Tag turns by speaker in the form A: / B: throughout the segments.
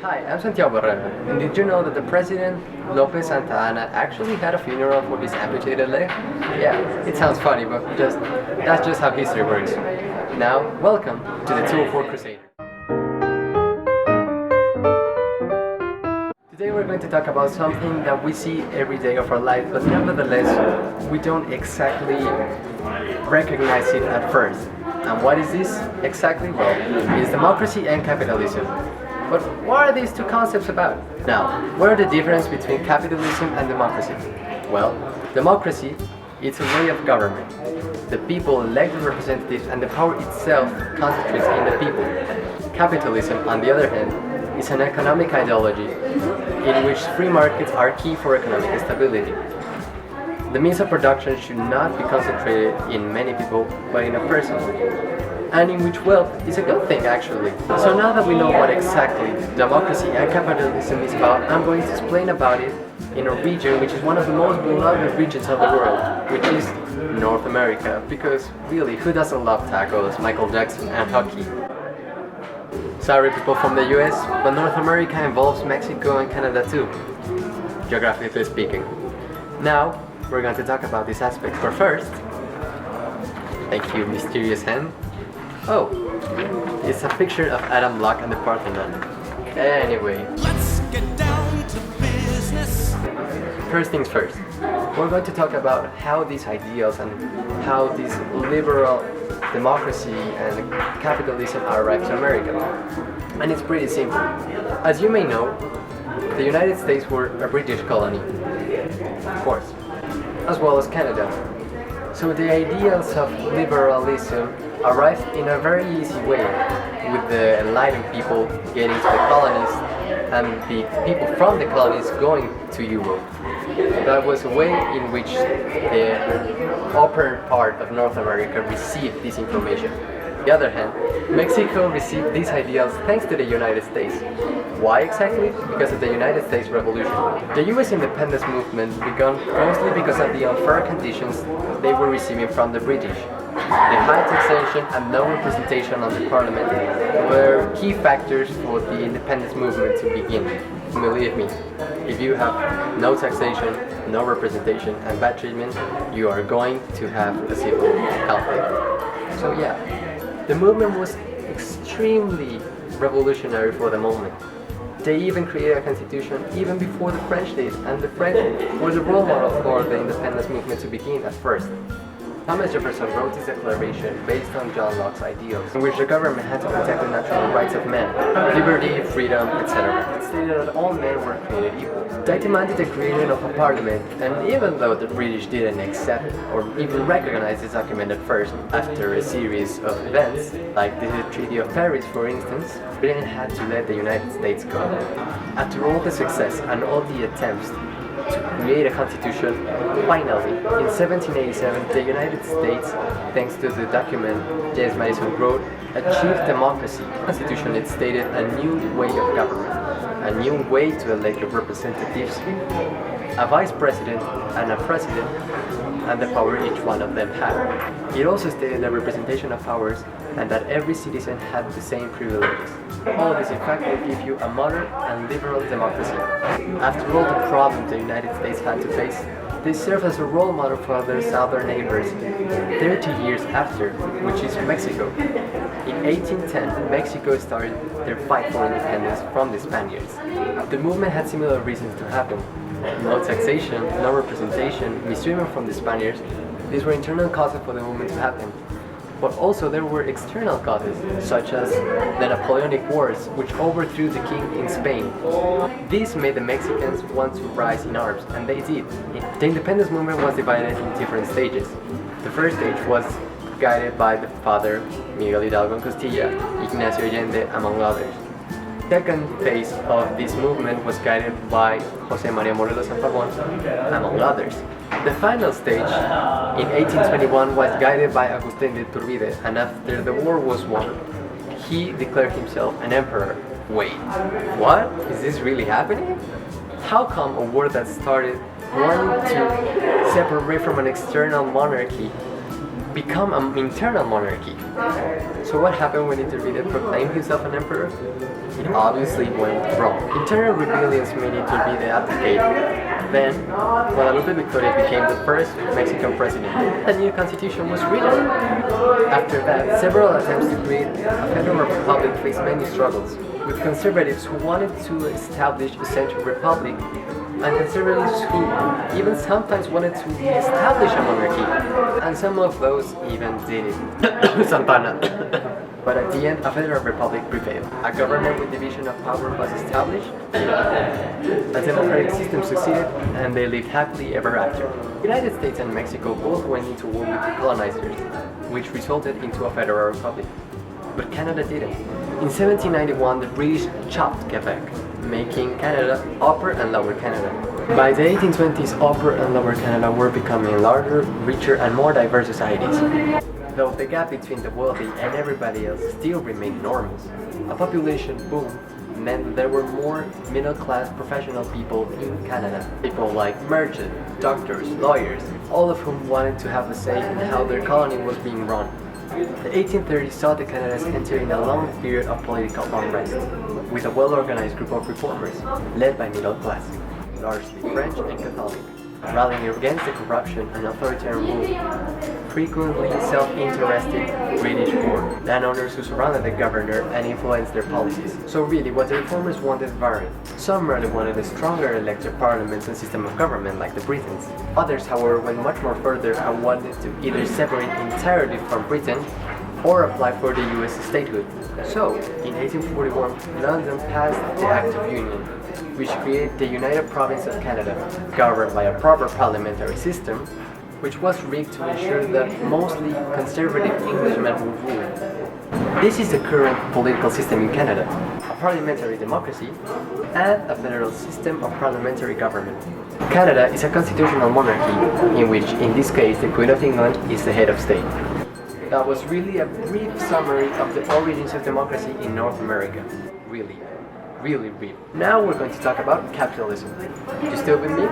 A: Hi, I'm Santiago Barrera, and did you know that the President Lopez Santa Anna actually had a funeral for his amputated leg? Yeah, it sounds funny, but that's just how history works. Now, welcome to the 204 Crusader. Today we're going to talk about something that we see every day of our life, but nevertheless, we don't exactly recognize it at first. And what is this exactly? Well, it's democracy and capitalism. But what are these two concepts about? Now, what are the differences between capitalism and democracy? Well, democracy is a way of government. The people elect the representatives and the power itself concentrates in the people. Capitalism, on the other hand, is an economic ideology in which free markets are key for economic stability. The means of production should not be concentrated in many people, but in a person, and in which wealth is a good thing actually. So now that we know what exactly democracy and capitalism is about, I'm going to explain about it in a region which is one of the most beloved regions of the world, which is North America, because really, who doesn't love tacos, Michael Jackson and hockey? Sorry people from the US, but North America involves Mexico and Canada too, geographically speaking. Now, we're going to talk about this aspect, but first, thank you, mysterious hand. Oh, it's a picture of Adam Locke and the Parthenon. Anyway, let's get down to business. First things first, we're going to talk about how these ideals and how this liberal democracy and capitalism arrived to America. And it's pretty simple. As you may know, the United States were a British colony, of course, as well as Canada. So the ideals of liberalism arrived in a very easy way, with the enlightened people getting to the colonies and the people from the colonies going to Europe. That was a way in which the upper part of North America received this information. On the other hand, Mexico received these ideals thanks to the United States. Why exactly? Because of the United States Revolution. The US independence movement began mostly because of the unfair conditions they were receiving from the British. The high taxation and no representation on the parliament were key factors for the independence movement to begin. Believe me, if you have no taxation, no representation, and bad treatment, you are going to have a civil conflict. So yeah, the movement was extremely revolutionary for the moment. They even created a constitution even before the French did, and the French were the role model for the independence movement to begin at first. Thomas Jefferson wrote this declaration based on John Locke's ideals, in which the government had to protect the natural rights of man, liberty, freedom, etc. It stated that all men were created equal. They demanded the creation of a parliament, and even though the British didn't accept or even recognize this document at first, after a series of events, like the Treaty of Paris for instance, Britain had to let the United States go. After all the success and all the attempts to create a constitution, finally, in 1787, the United States, thanks to the document James Madison wrote, achieved democracy. The Constitution, it stated a new way of government, a new way to elect your representatives, a vice president and a president, and the power each one of them had. It also stated the representation of powers and that every citizen had the same privileges. All of this in fact will give you a modern and liberal democracy. After all the problems the United States had to face, they serve as a role model for their southern neighbors 30 years after, which is Mexico. In 1810, Mexico started their fight for independence from the Spaniards. The movement had similar reasons to happen. No taxation, no representation, mistreatment from the Spaniards. These were internal causes for the movement to happen. But also there were external causes, such as the Napoleonic Wars, which overthrew the king in Spain. This made the Mexicans want to rise in arms, and they did. The independence movement was divided in different stages. The first stage was guided by the father Miguel Hidalgo and Costilla, Ignacio Allende, among others. The second phase of this movement was guided by José María Morelos and Pavón, among others. The final stage, in 1821, was guided by Agustín de Iturbide, and after the war was won, he declared himself an emperor. Wait, what? Is this really happening? How come a war that started wanting to separate from an external monarchy become an internal monarchy. So what happened when Iturbide proclaimed himself an emperor? It obviously went wrong. Internal rebellions made Iturbide abdicate. Then, Guadalupe Victoria became the first Mexican president. A new constitution was written. After that, several attempts to create a federal republic faced many struggles, with conservatives who wanted to establish a central republic, and conservatives who even sometimes wanted to establish a monarchy, and some of those even did it. Santana. But at the end, a federal republic prevailed. A government with division of power was established, a democratic system succeeded, and they lived happily ever after. The United States and Mexico both went into war with the colonizers, which resulted into a federal republic. But Canada didn't. In 1791, the British chopped Quebec, making Canada Upper and Lower Canada. By the 1820s, Upper and Lower Canada were becoming larger, richer, and more diverse societies. Though the gap between the wealthy and everybody else still remained enormous, a population boom meant that there were more middle-class professional people in Canada. People like merchants, doctors, lawyers, all of whom wanted to have a say in how their colony was being run. The 1830s saw the Canadas entering a long period of political unrest, with a well-organized group of reformers, led by middle class, largely French and Catholic, rallying against the corruption and authoritarian rule. Frequently self-interested British poor landowners who surrounded the governor and influenced their policies. So really, what the reformers wanted varied. Some merely wanted a stronger elected parliament and system of government like the Britons. Others, however, went much more further and wanted to either separate entirely from Britain or apply for the US statehood. So, in 1841, London passed the Act of Union, which created the United Province of Canada, governed by a proper parliamentary system, which was rigged to ensure that mostly conservative Englishmen would rule. This is the current political system in Canada, a parliamentary democracy and a federal system of parliamentary government. Canada is a constitutional monarchy, in which, in this case, the Queen of England is the head of state. That was really a brief summary of the origins of democracy in North America. Really brief. Now we're going to talk about capitalism. You still with me?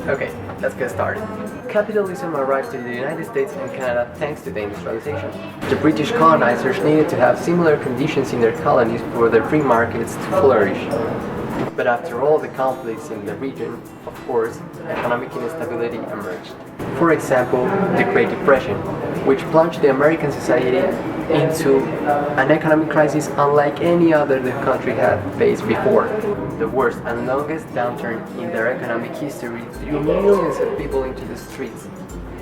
A: Okay, let's get started. Capitalism arrived to the United States and Canada thanks to the industrialization. The British colonizers needed to have similar conditions in their colonies for their free markets to flourish. But after all the conflicts in the region, of course, economic instability emerged. For example, the Great Depression, which plunged the American society into an economic crisis unlike any other the country had faced before. The worst and longest downturn in their economic history threw millions of people into the streets.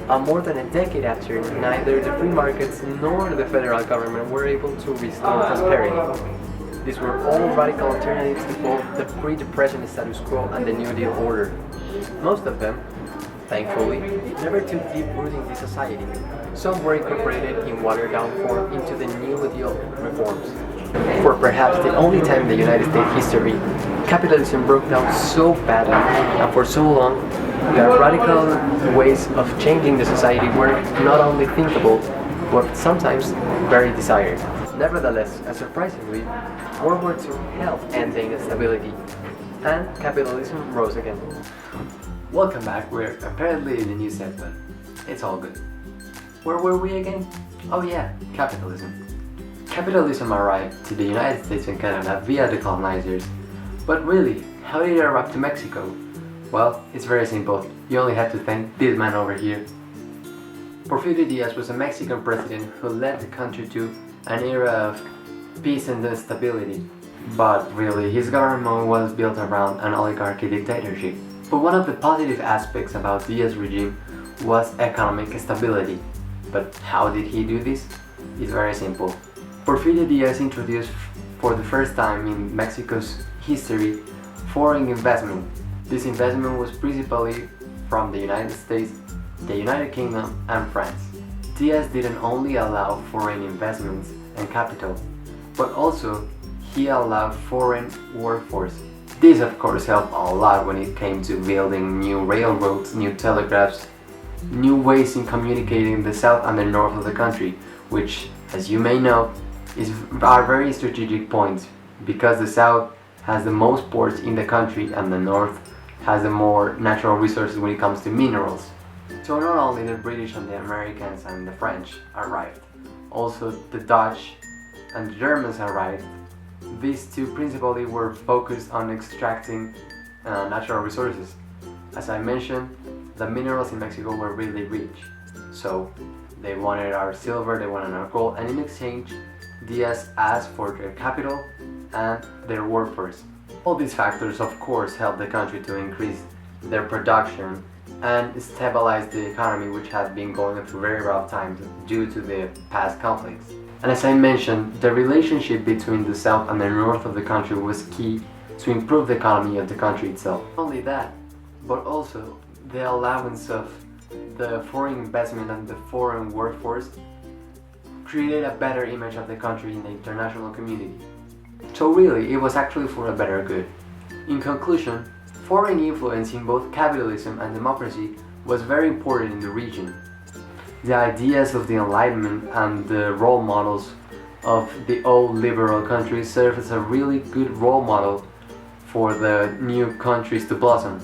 A: And more than a decade after, neither the free markets nor the federal government were able to restore prosperity. These were all radical alternatives to both the pre-depression status quo and the New Deal order. Most of them, thankfully, never took deep root in the society. Some were incorporated in watered-down form into the New Deal reforms. For perhaps the only time in the United States history, capitalism broke down so badly and for so long that radical ways of changing the society were not only thinkable, but sometimes very desired. Nevertheless, and surprisingly, World War II helped end the instability, and capitalism rose again.
B: Welcome back, we're apparently in a new set, but it's all good. Where were we again? Oh yeah, capitalism. Capitalism arrived to the United States and Canada via the colonizers. But really, how did it arrive to Mexico? Well, it's very simple. You only have to thank this man over here. Porfirio Diaz was a Mexican president who led the country to an era of peace and stability. But really, his government was built around an oligarchy dictatorship. But one of the positive aspects about Diaz's regime was economic stability. But how did he do this? It's very simple. Porfirio Diaz introduced for the first time in Mexico's history foreign investment. This investment was principally from the United States, the United Kingdom, and France. Diaz didn't only allow foreign investments and capital, but also he allowed foreign workforce. This of course helped a lot when it came to building new railroads, new telegraphs, new ways in communicating the south and the north of the country, which, as you may know, are very strategic points because the south has the most ports in the country and the north has the more natural resources when it comes to minerals. So not only the British and the Americans and the French arrived, also the Dutch and the Germans arrived. These two principally were focused on extracting natural resources. As I mentioned, the minerals in Mexico were really rich, so they wanted our silver, they wanted our gold, and in exchange, Diaz asked for their capital and their workforce. All these factors, of course, helped the country to increase their production and stabilize the economy, which had been going through very rough times due to the past conflicts. And as I mentioned, the relationship between the south and the north of the country was key to improve the economy of the country itself. Not only that, but also the allowance of the foreign investment and the foreign workforce created a better image of the country in the international community. So really, it was actually for a better good. In conclusion, foreign influence in both capitalism and democracy was very important in the region. The ideas of the Enlightenment and the role models of the old liberal countries served as a really good role model for the new countries to blossom.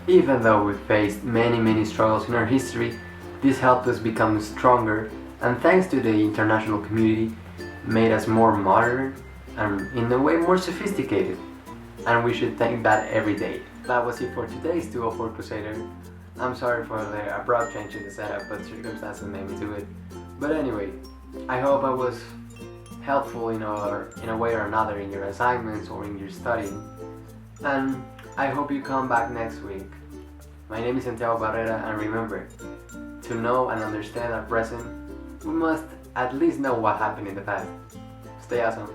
B: Even though we faced many struggles in our history, this helped us become stronger, and thanks to the international community, made us more modern and in a way more sophisticated. And we should thank that every day. That was it for today's Duo for Crusader. I'm sorry for the abrupt change in the setup, but circumstances made me do it. But anyway, I hope I was helpful in a way or another in your assignments or in your studying. And I hope you come back next week. My name is Santiago Barrera, and remember, to know and understand our present, we must at least know what happened in the past. Stay awesome.